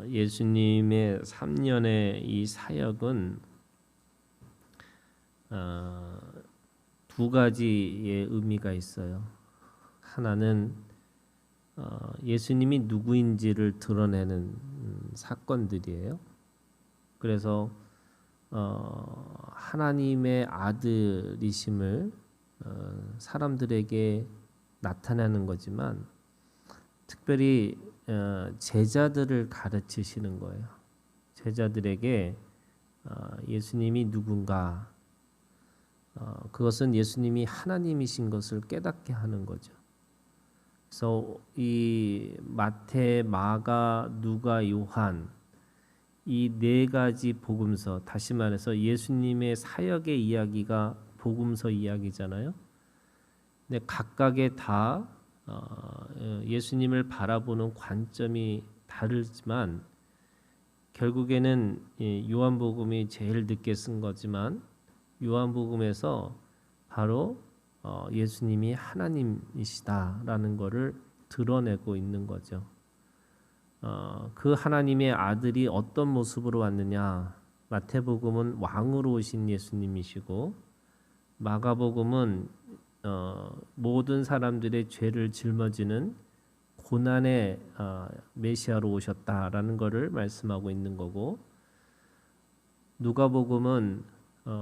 예수님의 3년의 이 사역은 두 가지의 의미가 있어요. 하나는 예수님이 누구인지를 드러내는 사건들이에요. 그래서 하나님의 아들이심을 사람들에게 나타내는 거지만 특별히 제자들을 가르치시는 거예요. 제자들에게 예수님이 누군가, 그것은 예수님이 하나님이신 것을 깨닫게 하는 거죠. 그래서 이 마태, 마가, 누가, 요한 이 네 가지 복음서, 다시 말해서 예수님의 사역의 이야기가 복음서 이야기잖아요. 근데 각각의 다 예수님을 바라보는 관점이 다르지만 결국에는 요한복음이 제일 늦게 쓴 거지만 요한복음에서 바로 예수님이 하나님이시다라는 것을 드러내고 있는 거죠. 그 하나님의 아들이 어떤 모습으로 왔느냐? 마태복음은 왕으로 오신 예수님이시고 마가복음은 모든 사람들의 죄를 짊어지는 고난의 메시아로 오셨다라는 것을 말씀하고 있는 거고, 누가복음은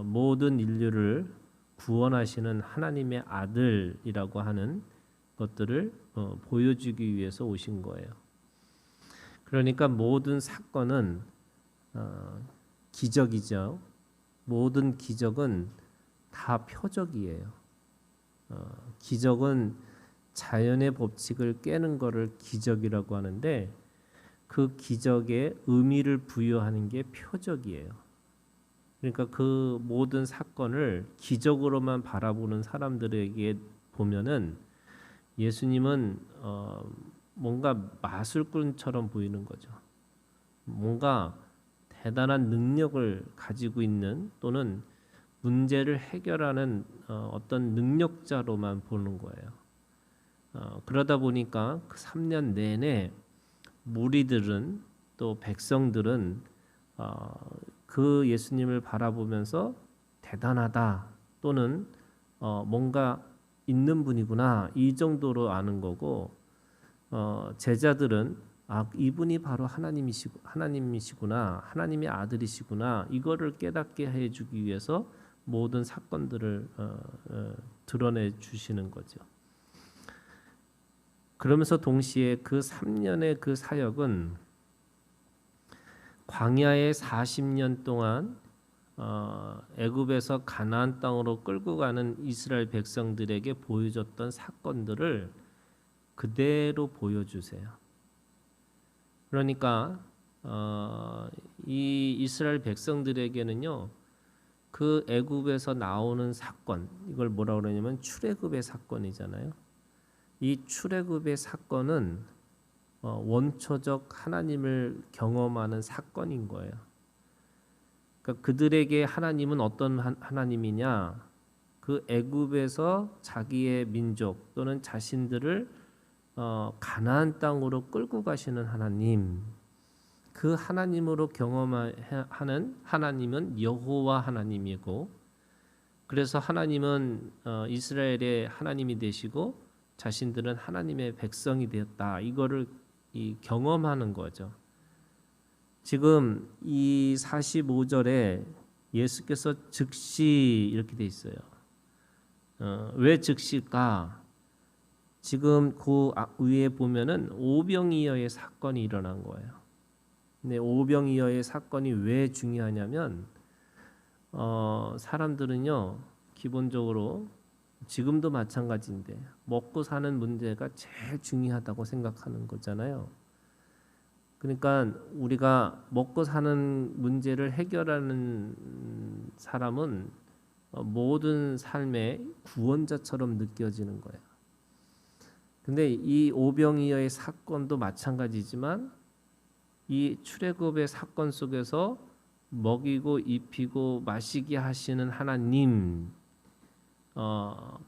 모든 인류를 구원하시는 하나님의 아들이라고 하는 것들을 보여주기 위해서 오신 거예요. 그러니까 모든 사건은 기적이죠. 모든 기적은 다 표적이에요. 기적은 자연의 법칙을 깨는 것을 기적이라고 하는데 그 기적에 의미를 부여하는 게 표적이에요. 그러니까 그 모든 사건을 기적으로만 바라보는 사람들에게 보면은 예수님은 뭔가 마술꾼처럼 보이는 거죠. 뭔가 대단한 능력을 가지고 있는 또는 문제를 해결하는 어떤 능력자로만 보는 거예요. 그러다 보니까 그 3년 내내 무리들은 또 백성들은 그 예수님을 바라보면서 대단하다 또는 뭔가 있는 분이구나 이 정도로 아는 거고, 제자들은 이분이 바로 하나님이시구나, 하나님의 아들이시구나 이거를 깨닫게 해주기 위해서 모든 사건들을 드러내 주시는 거죠. 그러면서 동시에 그 3년의 그 사역은 광야에 40년 동안 애굽에서 가나안 땅으로 끌고 가는 이스라엘 백성들에게 보여줬던 사건들을 그대로 보여주세요. 그러니까 이 이스라엘 백성들에게는요, 그 애굽에서 나오는 사건, 이걸 뭐라고 그러냐면 출애굽의 사건이잖아요. 이 출애굽의 사건은 원초적 하나님을 경험하는 사건인 거예요. 그러니까 그들에게 하나님은 어떤 하나님이냐? 그 애굽에서 자기의 민족 또는 자신들을 가나안 땅으로 끌고 가시는 하나님, 그 하나님으로 경험하는 하나님은 여호와 하나님이고, 그래서 하나님은 이스라엘의 하나님이 되시고 자신들은 하나님의 백성이 되었다. 이거를 경험하는 거죠. 지금 이 45절에 예수께서 즉시 이렇게 돼 있어요. 왜 즉시일까? 지금 그 위에 보면은 오병이어의 사건이 일어난 거예요. 근데 오병이어의 사건이 왜 중요하냐면 사람들은요 기본적으로 지금도 마찬가지인데 먹고 사는 문제가 제일 중요하다고 생각하는 거잖아요. 그러니까 우리가 먹고 사는 문제를 해결하는 사람은 모든 삶의 구원자처럼 느껴지는 거예요. 근데 이 오병이어의 사건도 마찬가지지만 이 출애굽의 사건 속에서 먹이고 입히고 마시게 하시는 하나님,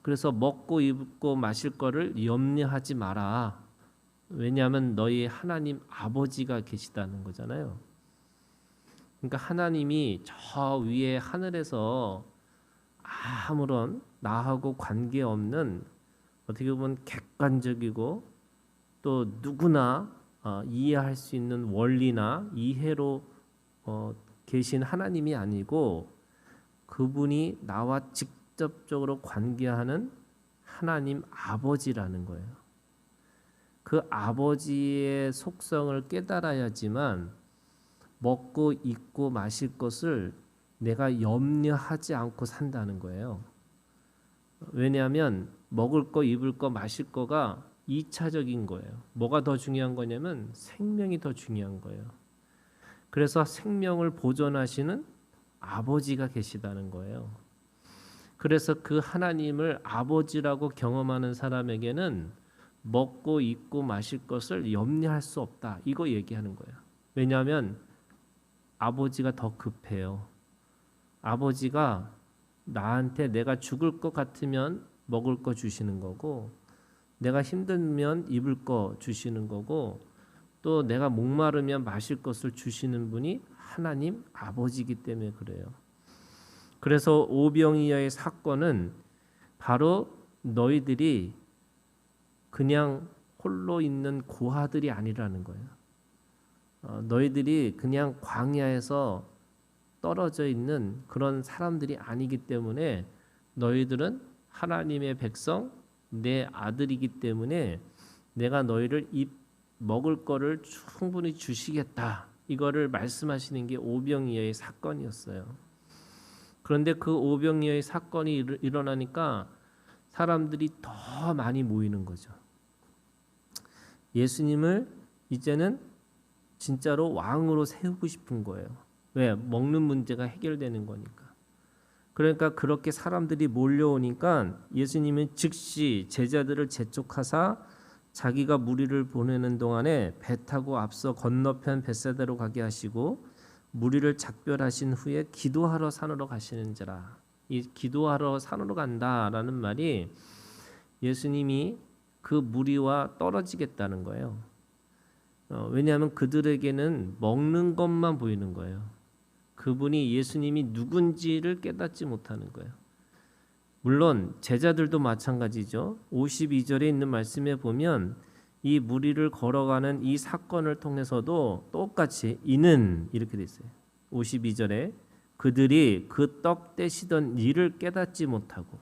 그래서 먹고 입고 마실 거를 염려하지 마라. 왜냐하면 너희 하나님 아버지가 계시다는 거잖아요. 그러니까 하나님이 저 위에 하늘에서 아무런 나하고 관계없는 어떻게 보면 객관적이고 또 누구나 이해할 수 있는 원리나 이해로 계신 하나님이 아니고 그분이 나와 직접적으로 관계하는 하나님 아버지라는 거예요. 그 아버지의 속성을 깨달아야지만 먹고 입고 마실 것을 내가 염려하지 않고 산다는 거예요. 왜냐하면 먹을 거, 입을 거, 마실 거가 2차적인 거예요. 뭐가 더 중요한 거냐면 생명이 더 중요한 거예요. 그래서 생명을 보존하시는 아버지가 계시다는 거예요. 그래서 그 하나님을 아버지라고 경험하는 사람에게는 먹고 입고 마실 것을 염려할 수 없다. 이거 얘기하는 거예요. 왜냐하면 아버지가 더 급해요. 아버지가 나한테 내가 죽을 것 같으면 먹을 거 주시는 거고 내가 힘들면 입을 거 주시는 거고 또 내가 목마르면 마실 것을 주시는 분이 하나님 아버지이기 때문에 그래요. 그래서 오병이어의 사건은 바로 너희들이 그냥 홀로 있는 고아들이 아니라는 거예요. 너희들이 그냥 광야에서 떨어져 있는 그런 사람들이 아니기 때문에 너희들은 하나님의 백성, 내 아들이기 때문에 내가 너희를 먹을 거를 충분히 주시겠다. 이거를 말씀하시는 게 오병이어의 사건이었어요. 그런데 그 오병이어의 사건이 일어나니까 사람들이 더 많이 모이는 거죠. 예수님을 이제는 진짜로 왕으로 세우고 싶은 거예요. 왜? 먹는 문제가 해결되는 거니까. 그러니까 그렇게 사람들이 몰려오니까 예수님은 즉시 제자들을 재촉하사 자기가 무리를 보내는 동안에 배 타고 앞서 건너편 벳사다로 가게 하시고 무리를 작별하신 후에 기도하러 산으로 가시는지라. 이 기도하러 산으로 간다라는 말이 예수님이 그 무리와 떨어지겠다는 거예요. 왜냐하면 그들에게는 먹는 것만 보이는 거예요. 그분이 예수님이 누군지를 깨닫지 못하는 거예요. 물론 제자들도 마찬가지죠. 52절에 있는 말씀에 보면 이 무리를 걸어가는 이 사건을 통해서도 똑같이 이는 이렇게 돼 있어요. 52절에 그들이 그 떡 떼시던 일을 깨닫지 못하고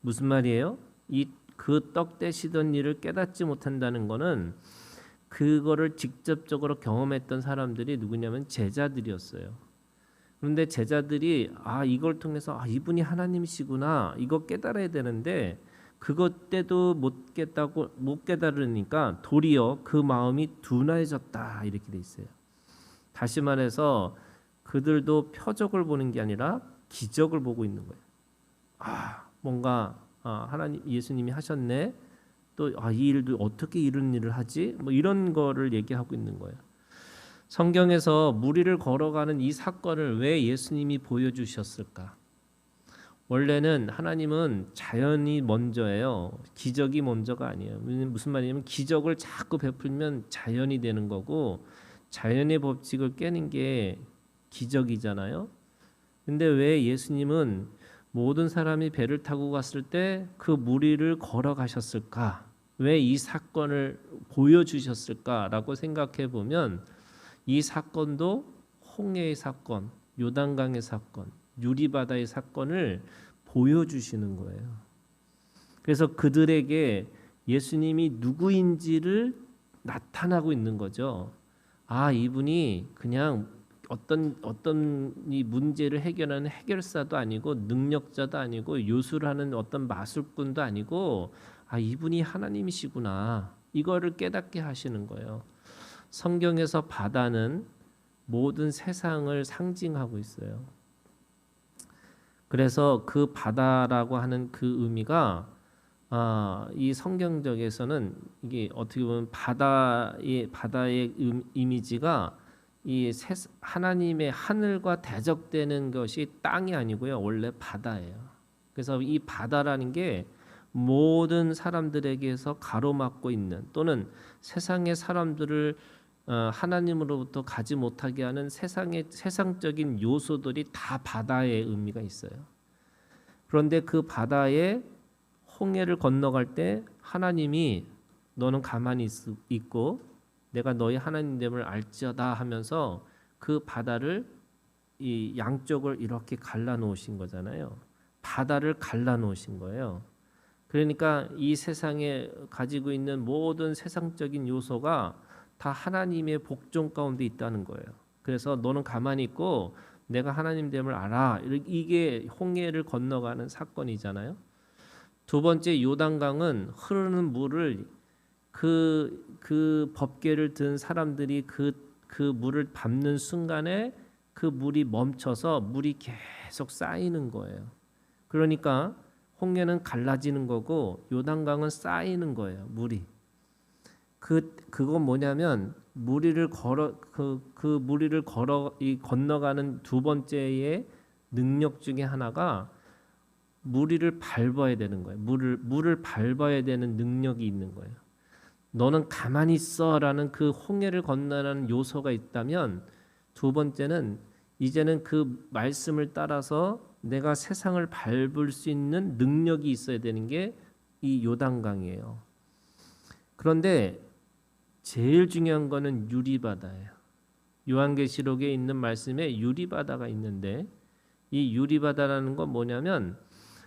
무슨 말이에요? 이 그 떡 떼시던 일을 깨닫지 못한다는 거는 그거를 직접적으로 경험했던 사람들이 누구냐면 제자들이었어요. 그런데 제자들이 이걸 통해서 이분이 하나님이시구나 이거 깨달아야 되는데 그것 때도 못 깨달으니까 도리어 그 마음이 둔해졌다 이렇게 돼 있어요. 다시 말해서 그들도 표적을 보는 게 아니라 기적을 보고 있는 거예요. 뭔가 하나님 예수님이 하셨네. 또 이 일도 어떻게 이런 일을 하지? 뭐 이런 거를 얘기하고 있는 거예요. 성경에서 무리를 걸어가는 이 사건을 왜 예수님이 보여주셨을까? 원래는 하나님은 자연이 먼저예요. 기적이 먼저가 아니에요. 무슨 말이냐면 기적을 자꾸 베풀면 자연이 되는 거고 자연의 법칙을 깨는 게 기적이잖아요. 근데 왜 예수님은 모든 사람이 배를 타고 갔을 때 그 무리를 걸어가셨을까? 왜 이 사건을 보여주셨을까라고 생각해 보면 이 사건도 홍해의 사건, 요단강의 사건, 유리바다의 사건을 보여주시는 거예요. 그래서 그들에게 예수님이 누구인지를 나타나고 있는 거죠. 이분이 그냥 어떤 이 문제를 해결하는 해결사도 아니고 능력자도 아니고 요술하는 어떤 마술꾼도 아니고 이분이 하나님이시구나. 이거를 깨닫게 하시는 거예요. 성경에서 바다는 모든 세상을 상징하고 있어요. 그래서 그 바다라고 하는 그 의미가 이 성경적에서는 이게 어떻게 보면 바다의 이미지가 이 하나님의 하늘과 대적되는 것이 땅이 아니고요. 원래 바다예요. 그래서 이 바다라는 게 모든 사람들에게서 가로막고 있는 또는 세상의 사람들을 하나님으로부터 가지 못하게 하는 세상적인 요소들이 다 바다의 의미가 있어요. 그런데 그 바다에 홍해를 건너갈 때 하나님이 너는 가만히 있고 내가 너희 하나님됨을 알지어다 하면서 그 바다를 이 양쪽을 이렇게 갈라 놓으신 거잖아요. 바다를 갈라 놓으신 거예요. 그러니까 이 세상에 가지고 있는 모든 세상적인 요소가 다 하나님의 복종 가운데 있다는 거예요. 그래서 너는 가만히 있고 내가 하나님됨을 알아. 이게 홍해를 건너가는 사건이잖아요. 두 번째 요단강은 흐르는 물을 그 법궤를 든 사람들이 그 물을 밟는 순간에 그 물이 멈춰서 물이 계속 쌓이는 거예요. 그러니까 홍해는 갈라지는 거고 요단강은 쌓이는 거예요. 물이. 그건 뭐냐면 무리를 걸어 건너가는 두 번째의 능력 중에 하나가 무리를 밟아야 되는 거예요. 물을 밟아야 되는 능력이 있는 거예요. 너는 가만히 있어라는 그 홍해를 건너라는 요소가 있다면 두 번째는 이제는 그 말씀을 따라서 내가 세상을 밟을 수 있는 능력이 있어야 되는 게 이 요단강이에요. 그런데 제일 중요한 거는 유리바다예요. 요한계시록에 있는 말씀에 유리바다가 있는데 이 유리바다라는 건 뭐냐면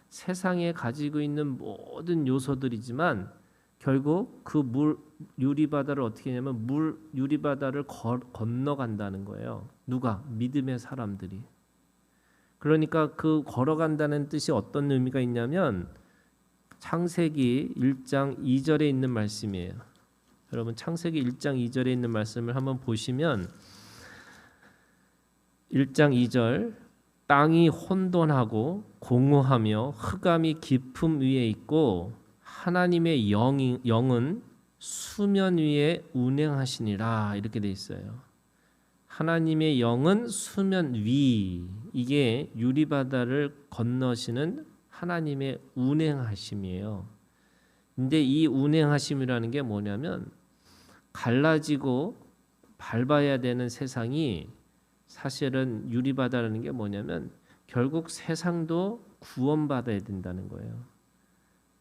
세상에 가지고 있는 모든 요소들이지만 결국 그 유리바다를 어떻게 하냐면 유리바다를 건너간다는 거예요. 누가? 믿음의 사람들이. 그러니까 그 걸어간다는 뜻이 어떤 의미가 있냐면 창세기 1장 2절에 있는 말씀이에요. 여러분 창세기 1장 2절에 있는 말씀을 한번 보시면 1장 2절 땅이 혼돈하고 공허하며 흑암이 깊음 위에 있고 하나님의 영은 수면 위에 운행하시니라 이렇게 돼 있어요. 하나님의 영은 수면 위 이게 유리바다를 건너시는 하나님의 운행하심이에요. 근데 이 운행하심이라는 게 뭐냐면 갈라지고 밟아야 되는 세상이 사실은 유리바다라는 게 뭐냐면 결국 세상도 구원받아야 된다는 거예요.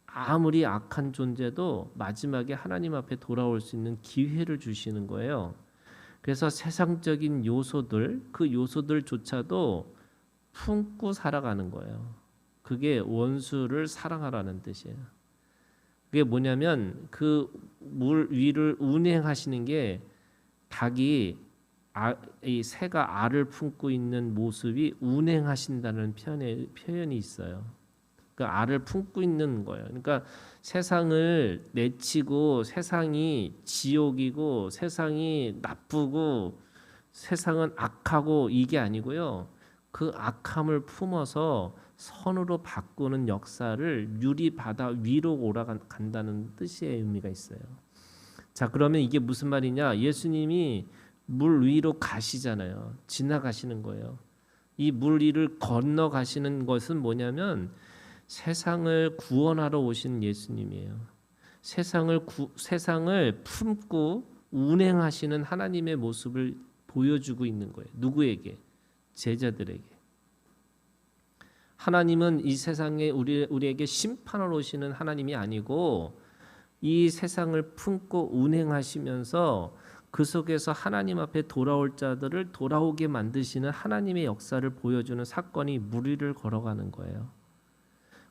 아무리 악한 존재도 마지막에 하나님 앞에 돌아올 수 있는 기회를 주시는 거예요. 그래서 세상적인 요소들, 그 요소들조차도 품고 살아가는 거예요. 그게 원수를 사랑하라는 뜻이에요. 그게 뭐냐면 그 물 위를 운행하시는 게 닭이 이 새가 알을 품고 있는 모습이 운행하신다는 표현이 있어요. 그 알을 품고 있는 거예요. 그러니까 세상을 내치고 세상이 지옥이고 세상이 나쁘고 세상은 악하고 이게 아니고요. 그 악함을 품어서 선으로 바꾸는 역사를 유리바다 위로 올라간다는 뜻의 의미가 있어요. 자, 그러면 이게 무슨 말이냐? 예수님이 물 위로 가시잖아요. 지나가시는 거예요. 이 물 위를 건너가시는 것은 뭐냐면 세상을 구원하러 오신 예수님이에요. 세상을 품고 운행하시는 하나님의 모습을 보여주고 있는 거예요. 누구에게? 제자들에게. 하나님은 이 세상에 우리에게 심판하러 오시는 하나님이 아니고 이 세상을 품고 운행하시면서 그 속에서 하나님 앞에 돌아올 자들을 돌아오게 만드시는 하나님의 역사를 보여주는 사건이 물 위를 걸어가는 거예요.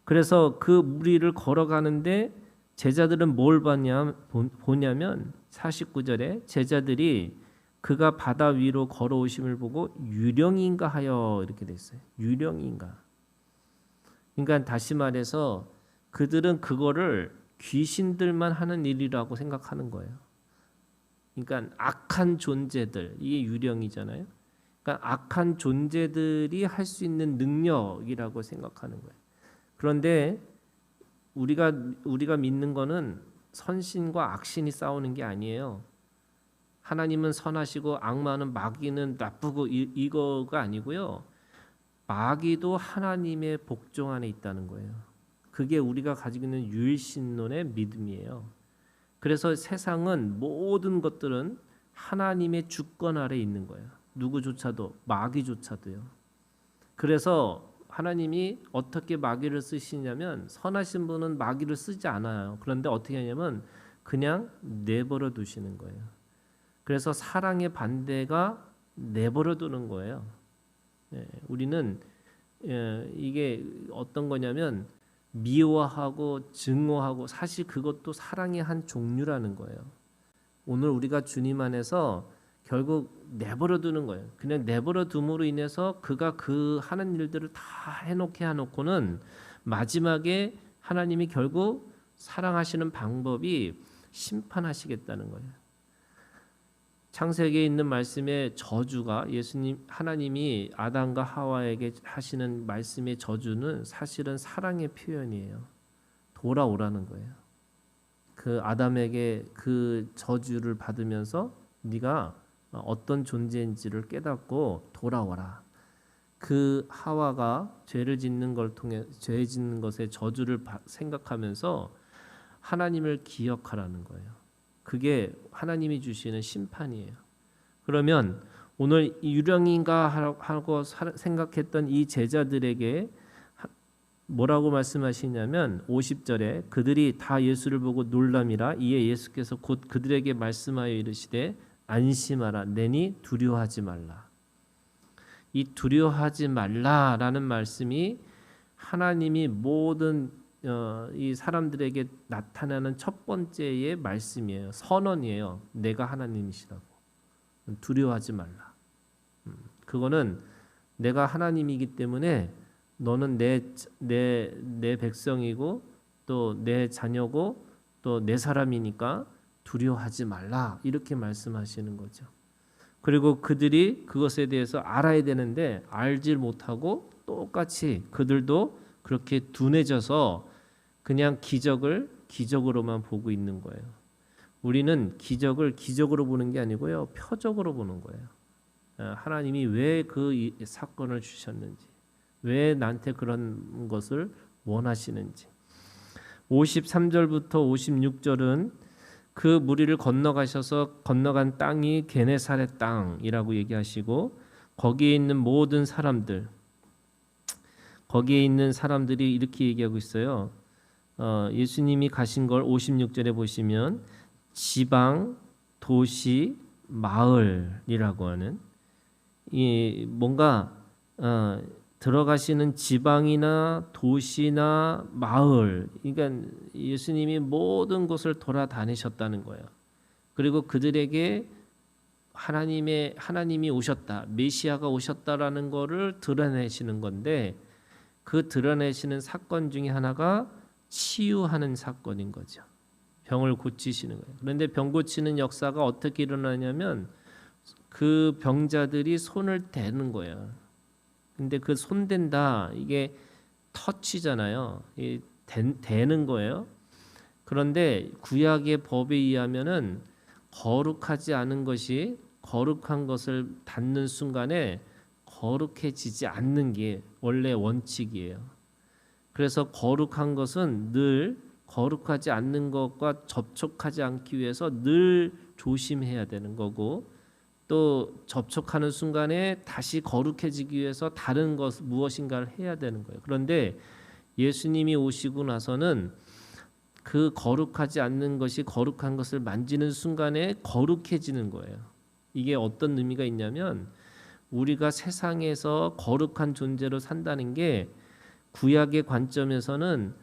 그래서 그 물 위를 걸어가는데 제자들은 뭘 보냐면 49절에 제자들이 그가 바다 위로 걸어오심을 보고 유령인가 하여 이렇게 됐어요. 유령인가. 그러니까 다시 말해서 그들은 그거를 귀신들만 하는 일이라고 생각하는 거예요. 그러니까 악한 존재들, 이게 유령이잖아요. 그러니까 악한 존재들이 할 수 있는 능력이라고 생각하는 거예요. 그런데 우리가 믿는 거는 선신과 악신이 싸우는 게 아니에요. 하나님은 선하시고 악마는 마귀는 나쁘고 이거가 아니고요. 마귀도 하나님의 복종 안에 있다는 거예요. 그게 우리가 가지고 있는 유일신론의 믿음이에요. 그래서 세상은 모든 것들은 하나님의 주권 아래 있는 거예요. 누구조차도, 마귀조차도요. 그래서 하나님이 어떻게 마귀를 쓰시냐면, 선하신 분은 마귀를 쓰지 않아요. 그런데 어떻게 하냐면 그냥 내버려 두시는 거예요. 그래서 사랑의 반대가 내버려 두는 거예요. 우리는 이게 어떤 거냐면 미워하고 증오하고, 사실 그것도 사랑의 한 종류라는 거예요. 오늘 우리가 주님 안에서 결국 내버려 두는 거예요. 그냥 내버려 둠으로 인해서 그가 그 하는 일들을 다 해놓고는 마지막에 하나님이 결국 사랑하시는 방법이 심판하시겠다는 거예요. 창세기에 있는 말씀의 저주가, 하나님이 아담과 하와에게 하시는 말씀의 저주는 사실은 사랑의 표현이에요. 돌아오라는 거예요. 그 아담에게 그 저주를 받으면서 네가 어떤 존재인지를 깨닫고 돌아와라. 그 하와가 죄를 짓는 걸 통해, 죄 짓는 것의 저주를 생각하면서 하나님을 기억하라는 거예요. 그게 하나님이 주시는 심판이에요. 그러면 오늘 유령인가 하고 생각했던 이 제자들에게 뭐라고 말씀하시냐면 50절에 그들이 다 예수를 보고 놀람이라. 이에 예수께서 곧 그들에게 말씀하여 이르시되 안심하라. 내니 두려워하지 말라. 이 두려워하지 말라라는 말씀이 하나님이 모든 이 사람들에게 나타나는 첫 번째의 말씀이에요. 선언이에요. 내가 하나님이시라고. 두려워하지 말라. 그거는 내가 하나님이기 때문에 너는 내 백성이고 또 내 자녀고 또 내 사람이니까 두려워하지 말라. 이렇게 말씀하시는 거죠. 그리고 그들이 그것에 대해서 알아야 되는데 알질 못하고 똑같이 그들도 그렇게 둔해져서 그냥 기적을 기적으로만 보고 있는 거예요. 우리는 기적을 기적으로 보는 게 아니고요, 표적으로 보는 거예요. 하나님이 왜 그 사건을 주셨는지, 왜 나한테 그런 것을 원하시는지. 53절부터 56절은 그 무리를 건너가셔서 건너간 땅이 게네사렛 땅이라고 얘기하시고, 거기에 있는 모든 사람들, 거기에 있는 사람들이 이렇게 얘기하고 있어요. 예수님이 가신 걸 56절에 보시면 지방, 도시, 마을이라고 하는, 이 뭔가 들어가시는 지방이나 도시나 마을, 그러니까 예수님이 모든 곳을 돌아다니셨다는 거예요. 그리고 그들에게 하나님이 오셨다, 메시아가 오셨다라는 거를 드러내시는 건데, 그 드러내시는 사건 중에 하나가 치유하는 사건인 거죠. 병을 고치시는 거예요. 그런데 병 고치는 역사가 어떻게 일어나냐면 그 병자들이 손을 대는 거예요. 근데 그 손댄다, 이게 터치잖아요. 대는 거예요. 그런데 구약의 법에 의하면은 거룩하지 않은 것이 거룩한 것을 닿는 순간에 거룩해지지 않는 게 원래 원칙이에요. 그래서 거룩한 것은 늘 거룩하지 않는 것과 접촉하지 않기 위해서 늘 조심해야 되는 거고, 또 접촉하는 순간에 다시 거룩해지기 위해서 다른 것 무엇인가를 해야 되는 거예요. 그런데 예수님이 오시고 나서는 그 거룩하지 않는 것이 거룩한 것을 만지는 순간에 거룩해지는 거예요. 이게 어떤 의미가 있냐면, 우리가 세상에서 거룩한 존재로 산다는 게 구약의 관점에서는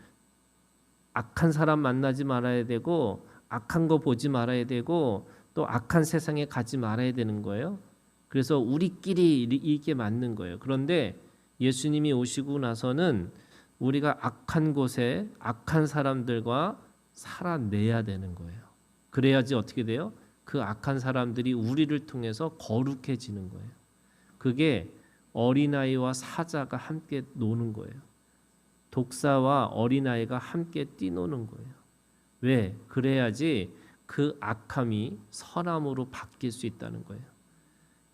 악한 사람 만나지 말아야 되고, 악한 거 보지 말아야 되고, 또 악한 세상에 가지 말아야 되는 거예요. 그래서 우리끼리 이게 맞는 거예요. 그런데 예수님이 오시고 나서는 우리가 악한 곳에 악한 사람들과 살아내야 되는 거예요. 그래야지 어떻게 돼요? 그 악한 사람들이 우리를 통해서 거룩해지는 거예요. 그게 어린아이와 사자가 함께 노는 거예요. 독사와 어린아이가 함께 뛰노는 거예요. 왜? 그래야지 그 악함이 선함으로 바뀔 수 있다는 거예요.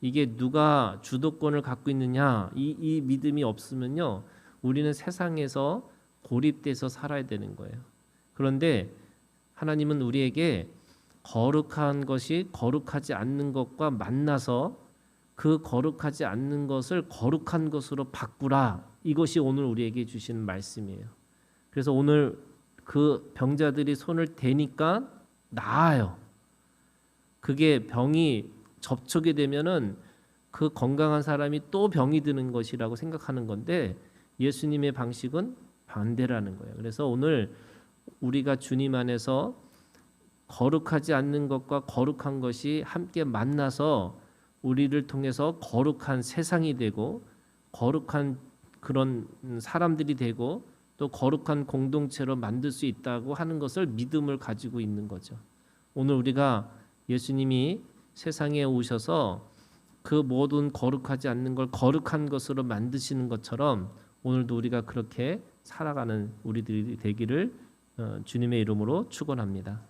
이게 누가 주도권을 갖고 있느냐, 이 믿음이 없으면요, 우리는 세상에서 고립돼서 살아야 되는 거예요. 그런데 하나님은 우리에게 거룩한 것이 거룩하지 않는 것과 만나서 그 거룩하지 않는 것을 거룩한 것으로 바꾸라. 이것이 오늘 우리에게 주시는 말씀이에요. 그래서 오늘 그 병자들이 손을 대니까 나아요. 그게 병이 접촉이 되면은 그 건강한 사람이 또 병이 드는 것이라고 생각하는 건데 예수님의 방식은 반대라는 거예요. 그래서 오늘 우리가 주님 안에서 거룩하지 않는 것과 거룩한 것이 함께 만나서 우리를 통해서 거룩한 세상이 되고 거룩한 그런 사람들이 되고 또 거룩한 공동체로 만들 수 있다고 하는 것을 믿음을 가지고 있는 거죠. 오늘 우리가 예수님이 세상에 오셔서 그 모든 거룩하지 않는 걸 거룩한 것으로 만드시는 것처럼 오늘도 우리가 그렇게 살아가는 우리들이 되기를 주님의 이름으로 축원합니다.